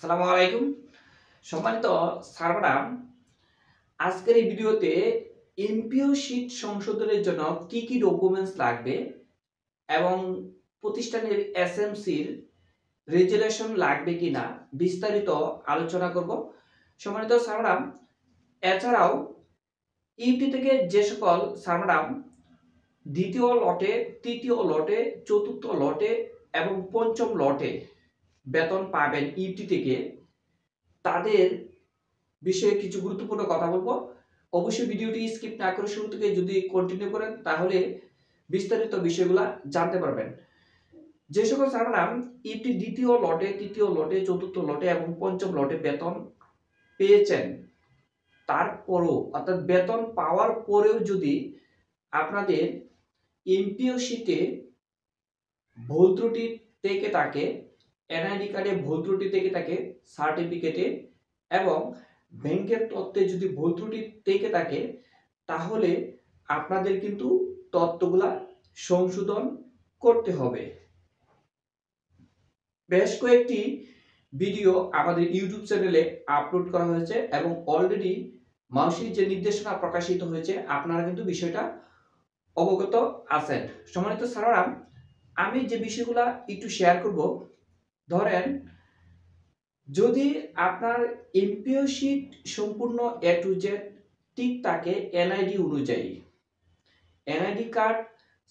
আসসালামু আলাইকুম। সম্মানিত স্যাররা, আজকের এই ভিডিওতে এমপিও শীট সংশোধনের জন্য কি কি ডকুমেন্টস লাগবে এবং প্রতিষ্ঠানের এসএমসির রেজুলেশন লাগবে কিনা বিস্তারিত আলোচনা করব। সম্মানিত স্যাররা, এছাড়াও ইউটি থেকে যে সকল স্যাররা দ্বিতীয় লটে, তৃতীয় লটে, চতুর্থ লটে এবং পঞ্চম লটে বেতন পাবেন ইউটি থেকে, তাদের বিষয়ে কিছু গুরুত্বপূর্ণ কথা বলবো। অবশ্যই ভিডিওটি স্কিপ না করে শুরু থেকে যদি কন্টিনিউ করেন তাহলে বিস্তারিত বিষয়গুলো জানতে পারবেন। যে সকল স্যাররা ইটি দ্বিতীয় লটে, তৃতীয় লটে, চতুর্থ লটে এবং পঞ্চম লটে বেতন পেয়েছেন, তারপরও অর্থাৎ বেতন পাওয়ার পরেও যদি আপনাদের এমপিও শীটে ভুল ত্রুটি থেকে থাকে, এনআইডি কার্ডে ভুল ত্রুটি থেকে থাকে, সার্টিফিকেটে এবং ব্যাংকের তথ্যে যদি ভুল ত্রুটি থেকে থাকে, তাহলে আপনাদের কিন্তু তথ্যগুলা সংশোধন করতে হবে। বেশ কয়েকটি ভিডিও আমাদের ইউটিউব চ্যানেলে আপলোড করা হয়েছে এবং অলরেডি মাউসির যে নির্দেশনা প্রকাশিত হয়েছে, আপনারা কিন্তু বিষয়টা অবগত আছেন। সম্মানিত স্যাররা, আমি যে বিষয়গুলা একটু শেয়ার করব, ধরেন যদি আপনার এমপিও শীট সম্পূর্ণ এ টু জেড ঠিক থাকে এনআইডি অনুযায়ী, এনআইডি কার্ড,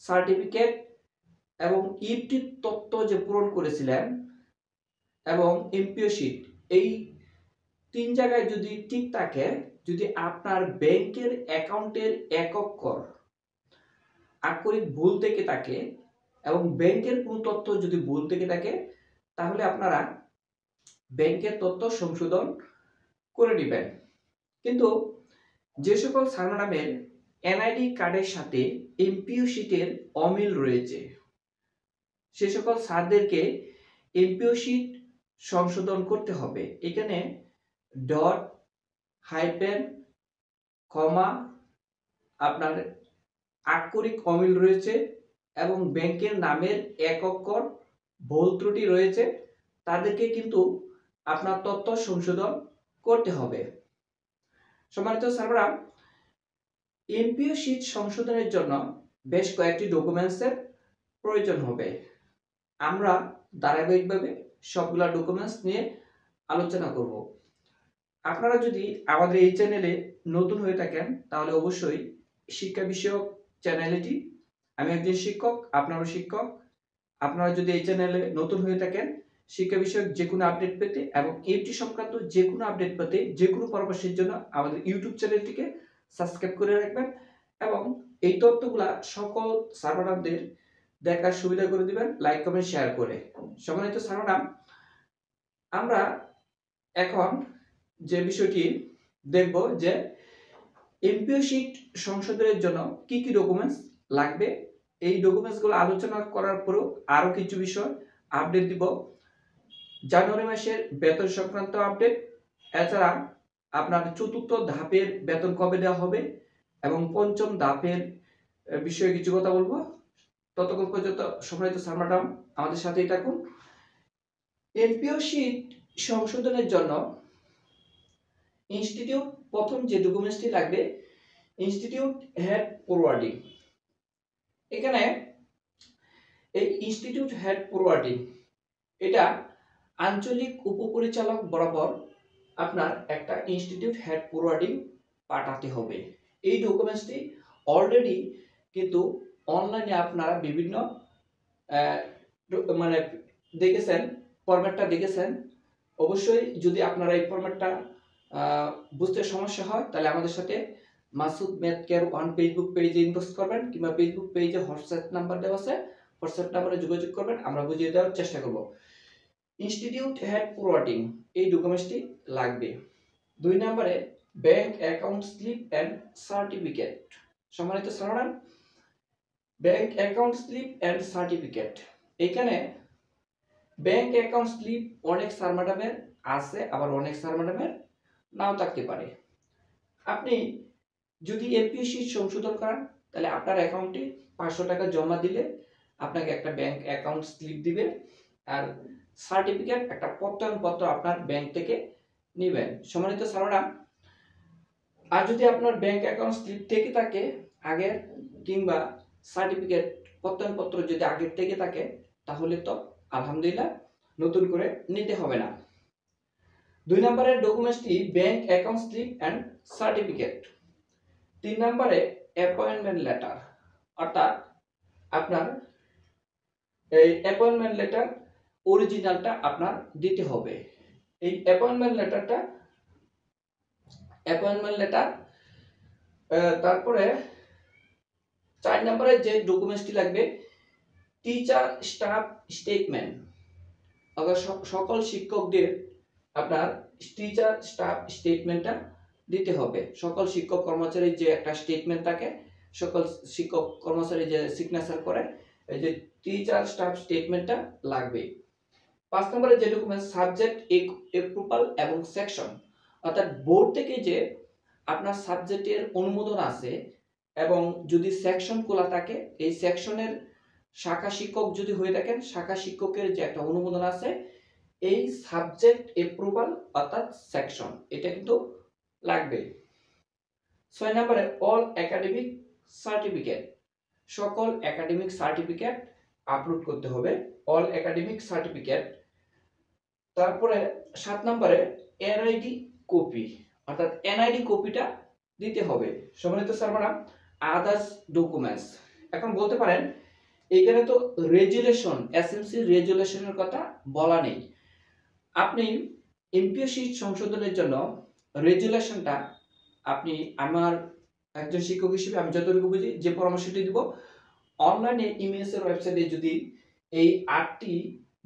সার্টিফিকেট এবং ইউটির তথ্য যে পূরণ করেছিলেন এবং এমপিও শীট, এই তিন জায়গায় যদি ঠিক থাকে, যদি আপনার ব্যাংকের অ্যাকাউন্টের এক অক্ষর আক্ষরিক ভুল থেকে থাকে এবং ব্যাংকের কোনো তথ্য যদি ভুল থেকে থাকে, তাহলে আপনারা ব্যাংকের তথ্য সংশোধন করে নেবেন। কিন্তু যে সকল স্যার ম্যাডামের এনআইডি কার্ডের সাথে এমপিও শীটের অমিল রয়েছে, সে সকল স্যারদেরকে এমপিও শীট সংশোধন করতে হবে। এখানে ডট, হাইপেন, কমা, আপনার আক্ষরিক অমিল রয়েছে এবং ব্যাংকের নামের এক অক্ষর ভুল ত্রুটি রয়েছে, তাদেরকে কিন্তু আপনার তথ্য সংশোধন করতে হবে। সম্মানিত স্যাররা, এমপিও শীট সংশোধনের জন্য বেশ কয়েকটি ডকুমেন্টসের প্রয়োজন হবে। আমরা ধারাবাহিকভাবে সবগুলা ডকুমেন্টস নিয়ে আলোচনা করব। আপনারা যদি আমাদের এই চ্যানেলে নতুন হয়ে থাকেন তাহলে অবশ্যই শিক্ষা বিষয়ক চ্যানেলটি, আমি একজন শিক্ষক, আপনারও শিক্ষক, আপনারা যদি এই চ্যানেলে নতুন হয়ে থাকেন শিক্ষা বিষয়ক যে কোনো আপডেট পেতে এবং এইটি সংক্রান্ত যে কোনো আপডেট পেতে, যে কোনো পরামর্শের জন্য আমাদের ইউটিউব চ্যানেলটিকে সাবস্ক্রাইব করে রাখবেন এবং এই তথ্যগুলা সকল সার্ভারদের দেখার সুবিধা করে দিবেন লাইক, কমেন্ট, শেয়ার করে। সম্মানিত সার্ভার, আমরা এখন যে বিষয়টি দেখব যে এমপিও শীট সংশোধনের জন্য কি কি ডকুমেন্টস লাগবে। এই ডকুমেন্টসগুলো আলোচনা করার পরেও আরো কিছু বিষয় আপডেট দিব। জানুয়ারি মাসের বেতন সংক্রান্ত আপডেট, এছাড়া আপনার চতুর্থ ধাপের বেতন কবে দেওয়া হবে এবং পঞ্চম ধাপের বিষয়ে কিছু কথা বলবো। ততক্ষণ পর্যন্ত সম্মানিত স্যার ম্যাডাম আমাদের সাথেই থাকুন। এমপিও শীট সংশোধনের জন্য ইনস্টিটিউট, প্রথম যে ডকুমেন্টসটি লাগবে, ইনস্টিটিউট হেড ফরওয়ার্ডিং। এখানে এই ইনস্টিটিউট হেড ফরওয়ার্ডিং, এটা আঞ্চলিক উপপরিচালক বরাবর আপনার একটা ইনস্টিটিউট হেড ফরওয়ার্ডিং পাঠাতে হবে। এই ডকুমেন্টসটি অলরেডি কিন্তু অনলাইনে আপনারা বিভিন্ন মানে দেখেছেন, ফরম্যাটটা দেখেছেন। অবশ্যই যদি আপনারা এই ফরম্যাটটা বুঝতে সমস্যা হয় তাহলে আমাদের সাথে মাসুদ ম্যাথ কেয়ার 1 ফেসবুক পেজে ইনবক্স করবেন কিংবা ফেসবুক পেজে হোয়াটসঅ্যাপ নাম্বার দেওয়া আছে, হোয়াটসঅ্যাপ নাম্বারে যোগাযোগ করবেন, আমরা বুঝিয়ে দেওয়ার চেষ্টা করব। ইনস্টিটিউট হেড ফরওয়ার্ডিং এই ডকুমেন্টসটি লাগবে। 2 নম্বরে bank account slip and certificate. সম্মানিত স্যাররা, bank account slip and certificate, এখানে ব্যাংক অ্যাকাউন্ট স্লিপ অনেক স্যার ম্যাডামের আছে, আবার অনেক স্যার ম্যাডামের নাও থাকতে পারে। আপনি যদি এমপিও শীট সংশোধন করেন তাহলে আপনার অ্যাকাউন্টে 500 টাকা জমা দিলে আপনাকে একটা ব্যাংক অ্যাকাউন্ট স্লিপ দিবে, আর সার্টিফিকেট, একটা প্রত্যয়নপত্র আপনার ব্যাংক থেকে নেবেন। সম্মানিত স্যারেরা, আর যদি আপনার ব্যাংক অ্যাকাউন্ট স্লিপ থেকে থাকে আগের, কিংবা সার্টিফিকেট প্রত্যয়নপত্র যদি আগের থেকে থাকে, তাহলে তো আলহামদুলিল্লাহ, নতুন করে নিতে হবে না। 2 নম্বরের ডকুমেন্টসটি bank account slip and certificate. 3 নম্বরে অ্যাপয়েন্টমেন্ট লেটার, অর্থাৎ আপনার এই অ্যাপয়েন্টমেন্ট লেটার অরিজিনালটা আপনার দিতে হবে। এই অ্যাপয়েন্টমেন্ট লেটার তারপরে 4 নম্বরে যে ডকুমেন্টসটি লাগবে, টিচার স্টাফ স্টেটমেন্ট, অর্থাৎ সকল শিক্ষকদের আপনার টিচার স্টাফ স্টেটমেন্টটা দিতে হবে। সকল শিক্ষক কর্মচারীর যে একটা স্টেটমেন্ট থাকে, সকল শিক্ষক কর্মচারী যে সিগনেচার করে, এই যে টিচার স্টাফ স্টেটমেন্টটা লাগবে। 5 নম্বরে যে ডকুমেন্ট, সাবজেক্ট অ্যাপ্রুভাল এবং সেকশন, অর্থাৎ বোর্ড থেকে যে আপনার সাবজেক্টের অনুমোদন আছে এবং যদি সেকশন খোলা থাকে, এই সেকশনের শাখা শিক্ষক যদি হয়ে থাকেন, শাখা শিক্ষকের যে একটা অনুমোদন আছে, এই সাবজেক্ট অ্যাপ্রুভাল অর্থাৎ সেকশন, এটা কিন্তু লাগবে। 6 নম্বরে অল একাডেমিক সার্টিফিকেট, সকল একাডেমিক সার্টিফিকেট আপলোড করতে হবে, অল একাডেমিক সার্টিফিকেট। তারপরে 7 নম্বরে এনআইডি কপি, অর্থাৎ এনআইডি কপিটা দিতে হবে। সম্মানিত স্যাররা, আদার্স ডকুমেন্টস, এখন বলতে পারেন এখানে তো রেজুলেশন, এসএমসি রেজুলেশনের কথা বলা নেই। আপনি এমপিও শীট সংশোধনের জন্য রেজুলেশনটা আপনি, আমার একজন শিক্ষক হিসেবে আমি যতটুকু বুঝি, যে পরামর্শটি দিব, অনলাইনে ইমেএস এর ওয়েবসাইটে যদি এই 8টি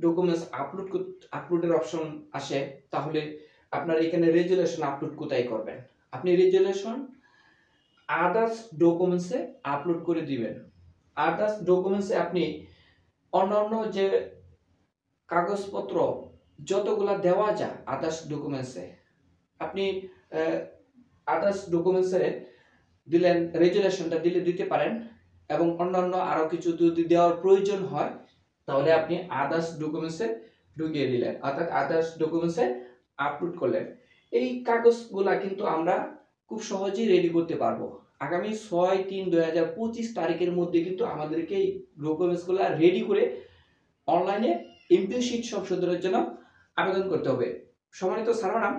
ডকুমেন্টস আপলোডের অপশন আসে, তাহলে আপনার এখানে রেজুলেশন আপলোড কোথায় করবেন, আপনি রেজুলেশন আদার্স ডকুমেন্টসে আপলোড করে দিবেন। আদার্স ডকুমেন্টসে আপনি অন্যান্য যে কাগজপত্র যতগুলা দেওয়া যায় আদার্স ডকুমেন্টসে, আপনি আদার্স ডকুমেন্টসে দিলেন, রেজুলেশনটা দিতে পারেন, এবং অন্যান্য আরো কিছু যদি দেওয়ার প্রয়োজন হয়, তাহলে আপনি আদার্স ডকুমেন্টসে ঢুকিয়ে দিলেন, অর্থাৎ আদার্স ডকুমেন্টসে আপলোড করলেন। এই কাগজগুলা কিন্তু আমরা খুব সহজেই রেডি করতে পারবো। আগামী 6/3/2025 তারিখের মধ্যে কিন্তু আমাদেরকে এই ডকুমেন্টসগুলো রেডি করে অনলাইনে এমপিও শীট সংশোধনের জন্য আবেদন করতে হবে। সম্মানিত স্যাররা,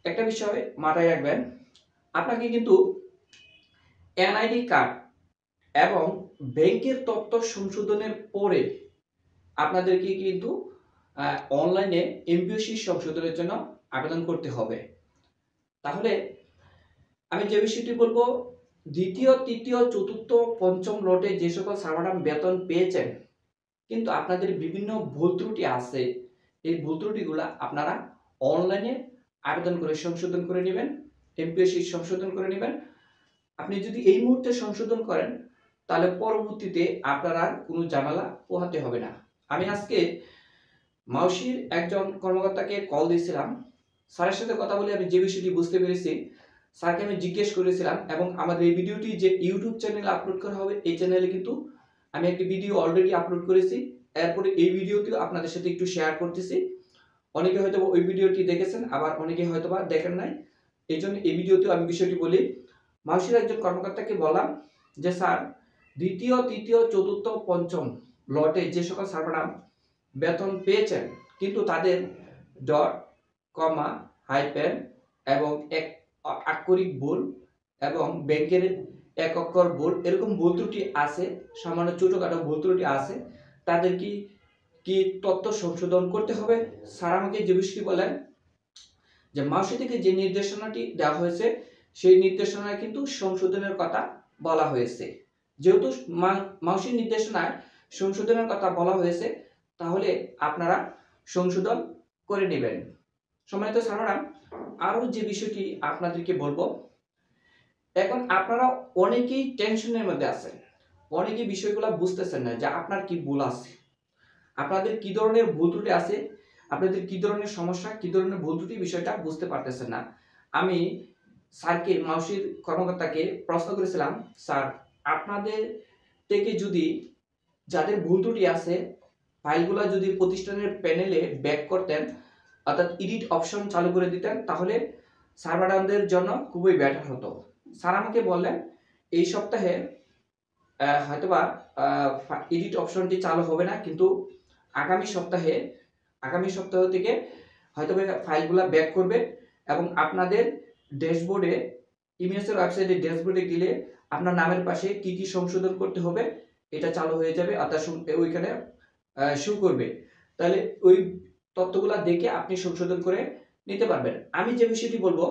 একটা বিষয় মাথায় রাখবেন, আপনাকে কিন্তু এনআইডি কার্ড এবং ব্যাংকের তথ্য সংশোধনের পরে আপনাদেরকে কিন্তু অনলাইনে এমপিও শীট সংশোধনের জন্য আবেদন করতে হবে। তাহলে আমি যে বিষয়টি বলবো, দ্বিতীয়, তৃতীয়, চতুর্থ, পঞ্চম লটে যে সকল স্যাররা বেতন পেয়েছেন, কিন্তু আপনাদের বিভিন্ন ভুল ত্রুটি আছে, এই ভুল ত্রুটিগুলো আপনারা অনলাইনে আবেদন করে সংশোধন করে নেবেন, এমপিও শীট সংশোধন করে নেবেন। আপনি যদি এই মুহূর্তে সংশোধন করেন, তাহলে পরবর্তীতে আপনার আর কোনো ঝামেলা পোহাতে হবে না। আমি আজকে মাউসির একজন কর্মকর্তাকে কল দিয়েছিলাম, স্যারের সাথে কথা বলে আমি যে বিষয়টি বুঝতে পেরেছি, স্যারকে আমি জিজ্ঞেস করেছিলাম, এবং আমাদের এই ভিডিওটি যে ইউটিউব চ্যানেলে আপলোড করা হবে, এই চ্যানেলে কিন্তু আমি একটি ভিডিও অলরেডি আপলোড করেছি, এরপরে এই ভিডিওটিও আপনাদের সাথে একটু শেয়ার করতেছি। অনেকে হয়তো ওই ভিডিওটি দেখেছেন, আবার অনেকে হয়তো বা দেখেন নাই, এই জন্য এই ভিডিওতেও আমি বিষয়টি বলি। মাউসির একজন কর্মকর্তাকে বললাম যে, স্যার, দ্বিতীয়, তৃতীয়, চতুর্থ, পঞ্চম লটে যে সকল স্যাররা বেতন পেয়েছেন, কিন্তু তাদের ডট, কমা, হাইপেন এবং এক আক্ষরিক ভুল এবং ব্যাংকের এক অক্ষর ভুল, এরকম ভুল ত্রুটি আছে, সামান্য ছোটখাটো ভুল ত্রুটি আছে, তাদের কি তথ্য সংশোধন করতে হবে। স্যার আমাকে যে বিষয়টি বলেন যে, মাউসি থেকে যে নির্দেশনাটি দেওয়া হয়েছে, সেই নির্দেশনায় কিন্তু সংশোধনের কথা বলা হয়েছে। যেহেতু মাউসির নির্দেশনায় সংশোধনের কথা বলা হয়েছে, তাহলে আপনারা সংশোধন করে নেবেন। সম্মানিত স্যাররা, আরো যে বিষয়টি আপনাদেরকে বলবো, এখন আপনারা অনেকেই টেনশনের মধ্যে আছেন, অনেকেই বিষয়গুলো বুঝতেছেন না যে আপনার কি ভুল আছে, আপনাদের কি ধরনের ভুল ত্রুটি আছে, আপনাদের কি ধরনের সমস্যা, কি ধরনের ভুল ত্রুটি, বিষয়টা বুঝতে পারতেছেন না। আমি স্যারকে, মাউসির কর্মকর্তাকে প্রশ্ন করেছিলাম, স্যার, আপনাদের থেকে যদি যাদের ভুল ত্রুটি আছে ফাইলগুলো যদি প্রতিষ্ঠানের প্যানেলে ব্যাক করতেন, অর্থাৎ এডিট অপশন চালু করে দিতেন, তাহলে সার্ভারদের জন্য খুবই বেটার হতো। স্যার আমাকে বললেন এই সপ্তাহে হয়তোবা এডিট অপশনটি চালু হবে না, কিন্তু আগামী সপ্তাহ থেকে হয়তো ফাইলগুলো ব্যাক করবে এবং আপনাদের ড্যাশবোর্ডে, ইমেজের ওয়েবসাইটে ড্যাশবোর্ডে গেলে আপনার নামের পাশে কি কি সংশোধন করতে হবে এটা চালু হয়ে যাবে, অর্থাৎ ওইখানে শো করবে। তাহলে ওই তথ্যগুলো দেখে আপনি সংশোধন করে নিতে পারবেন। আমি যে বিষয়টি বলবো,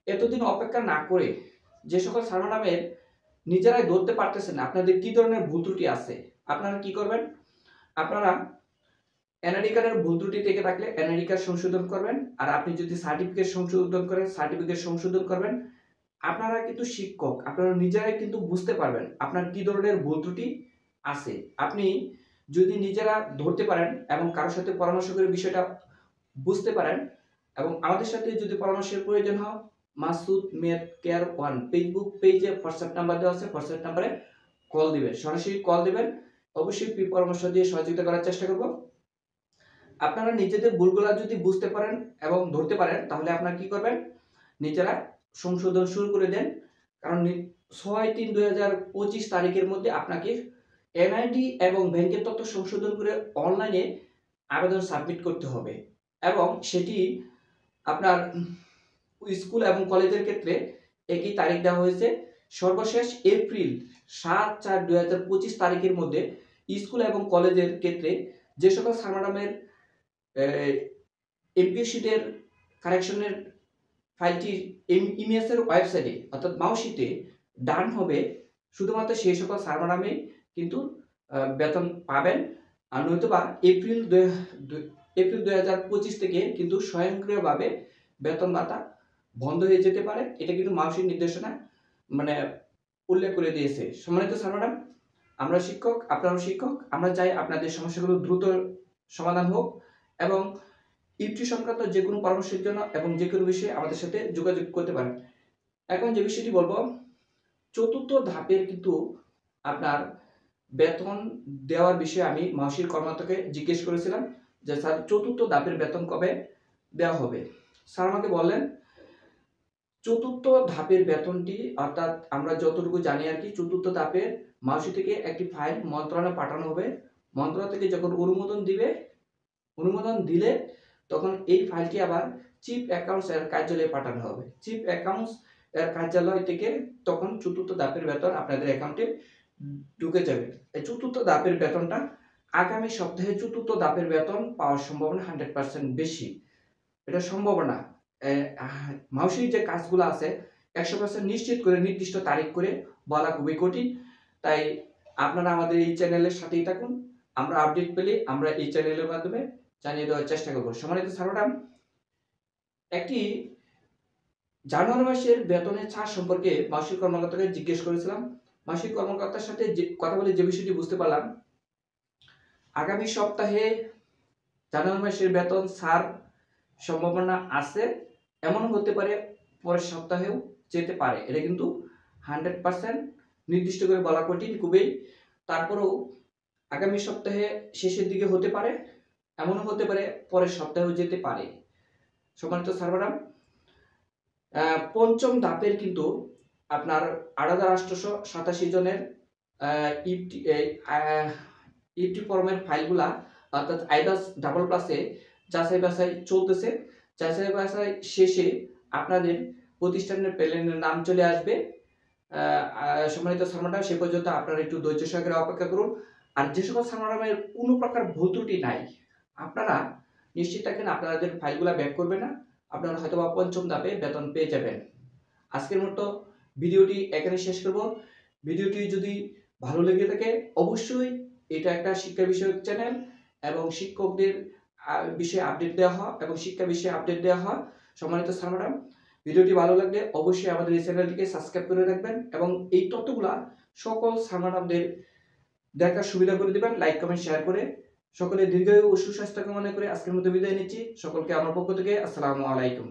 এতদিন অপেক্ষা না করে যে সকল সার্ভার নিজেরাই ধরতে পারতেছেন আপনাদের কি ধরনের ভুল ত্রুটি আছে, আপনারা কি করবেন, আপনারা এনআইডি কার্ডের ভুল ত্রুটি থেকে থাকলে এনআইডি কার্ড সংশোধন করবেন, আর আপনি যদি সার্টিফিকেট সংশোধন করেন সার্টিফিকেট সংশোধন করবেন। আপনারা কিন্তু শিক্ষক, আপনারা নিজেরাই কিন্তু বুঝতে পারবেন আপনার কি ধরনের ভুল ত্রুটি আছে। আপনি যদি নিজেরা ধরতে পারেন এবং কারোর সাথে পরামর্শ করে বিষয়টা বুঝতে পারেন, এবং আমাদের সাথে যদি পরামর্শের প্রয়োজন হয়, মাসুদ মেড কেয়ার 1 ফেসবুক পেজে হোয়াটসঅ্যাপ নাম্বার দেওয়া আছে, হোয়াটসঅ্যাপ নাম্বারে কল দিবেন, সরাসরি কল দিবেন। অবশ্যই পরামর্শ দিয়ে সহযোগিতা করার চেষ্টা করব। আপনারা নিজেদের ভুলগুলো যদি বুঝতে পারেন এবং ধরতে পারেন, তাহলে আপনারা কি করবেন, নিজেরা সংশোধন শুরু করে দেন। কারণ 6/3/2025 তারিখের মধ্যে আপনাকে এনআইডি এবং ব্যাংকের তথ্য সংশোধন করে অনলাইনে আবেদন সাবমিট করতে হবে, এবং সেটি আপনার স্কুল এবং কলেজের ক্ষেত্রে একই তারিখ দেওয়া হয়েছে। সর্বশেষ এপ্রিল 7/4/2025 তারিখের মধ্যে স্কুল এবং কলেজের ক্ষেত্রে যে সকল সার্ভার এমপিও শিটের কারেকশনের ফাইলটি ইমেজের ওয়েবসাইটে অর্থাৎ মাউশিটে ডান হবে, শুধুমাত্র সেই সকল সার্ভার নামে কিন্তু বেতন পাবেন। আর নয়তোবা এপ্রিল 2025 থেকে কিন্তু স্বয়ংক্রিয়ভাবে বেতন ভাতা বন্ধ হয়ে যেতে পারে। এটা কিন্তু মাউশির নির্দেশনা উল্লেখ করে দিয়েছে। সম্মানিত সার্ভার, আমরা শিক্ষক, আপনারাও শিক্ষক, আমরা চাই আপনাদের সমস্যাগুলো দ্রুত সমাধান হোক, এবং ইউটি সংক্রান্ত যে কোনো পরামর্শের জন্য এবং যে কোনো বিষয়ে আমাদের সাথে যোগাযোগ করতে পারেন। এখন যে বিষয়টি বলবো, চতুর্থ ধাপের কিন্তু আপনার বেতন দেওয়ার বিষয়ে আমি মাউশির কর্মকর্তাকে জিজ্ঞেস করেছিলাম যে স্যার চতুর্থ ধাপের বেতন কবে দেওয়া হবে। স্যার আমাকে বললেন চতুর্থ ধাপের বেতনটি, অর্থাৎ আমরা যতটুকু জানি আর কি, চতুর্থ ধাপের মাউশি থেকে একটি ফাইল মন্ত্রণালয়ে পাঠানো হবে। মন্ত্রণালয় থেকে যখন অনুমোদন দিলে তখন এই ফাইলটি আবার চিফ অ্যাকাউন্টস এর কার্যালয়ে পাঠানো হবে। চিফ অ্যাকাউন্টস এর কার্যালয় থেকে তখন চতুর্থ ধাপের বেতন আপনাদের অ্যাকাউন্টে ঢুকে যাবে। এই চতুর্থ ধাপের বেতনটা আগামী সপ্তাহে চতুর্থ ধাপের বেতন পাওয়ার সম্ভাবনা 100% বেশি। এটা সম্ভাবনা মাউশির যে কাজগুলো আছে 100% নিশ্চিত করে নির্দিষ্ট তারিখ করে বলা খুবই কঠিন। তাই আপনারা আমাদের এই চ্যানেলের সাথেই থাকুন। আমরা আপডেট পেলে আমরা এই চ্যানেলের মাধ্যমে জানিয়ে দেওয়ার চেষ্টা করব। সম্মানিত ছাত্ররা, একটি জানুয়ারি মাসের বেতনের ছাড় সম্পর্কে মাসিক কর্মকর্তাকে জিজ্ঞেস করেছিলাম। মাসিক কর্মকর্তার সাথে কথা বলে যে বিষয়টি বুঝতে পারলাম, আগামী সপ্তাহে জানুয়ারি মাসের বেতন ছাড় সম্ভাবনা আছে, এমন হতে পারে পরের সপ্তাহেও যেতে পারে। এটা কিন্তু 100% নির্দিষ্ট করে বলা কঠিন খুবই। তারপরেও আগামী সপ্তাহে শেষের দিকে হতে পারে, এমনও হতে পারে পরের সপ্তাহেও যেতে পারে। সম্মানিত সার্ভাররা, পঞ্চম ধাপের কিন্তু আপনার 8887 জনের ইপটি ফর্মের ফাইলগুলা, অর্থাৎ আইদাস ডাবল প্লাসে যাচাই বাছাই চলতেছে। যাচাই বাছাই শেষে আপনাদের প্রতিষ্ঠানের প্যানেলের নাম চলে আসবে। সম্মানিত সার্ভাররা, সে পর্যন্ত আপনারা একটু ধৈর্য সহকারে অপেক্ষা করুন। আর যে সকল সার্ভারের কোনো প্রকার ভুল ত্রুটি নাই, আপনারা নিশ্চিত থাকেন আপনাদের ফাইলগুলো ব্যাক করবে না, আপনারা হয়তোবা পঞ্চম ধাপে বেতন পেয়ে যাবেন। আজকের মতো ভিডিওটি এখানে শেষ করব। ভিডিওটি যদি ভালো লেগে থাকে, অবশ্যই এটা একটা শিক্ষা বিষয়ক চ্যানেল এবং শিক্ষকদের বিষয়ে আপডেট দেওয়া হয় এবং শিক্ষা বিষয়ে আপডেট দেওয়া হয়। সম্মানিত সার্ভাররা, ভিডিওটি ভালো লাগলে অবশ্যই আমাদের এই চ্যানেলটিকে সাবস্ক্রাইব করে রাখবেন এবং এই তথ্যগুলা সকল সার্ভারদের দেখার সুবিধা করে দিবেন, লাইক কমেন্ট শেয়ার করে। সকলে দীর্ঘায়ু ও সুস্বাস্থ্য কামনা করে আজকের মতো বিদায় নিচ্ছি। সকলকে আমার পক্ষ থেকে আসসালামু আলাইকুম।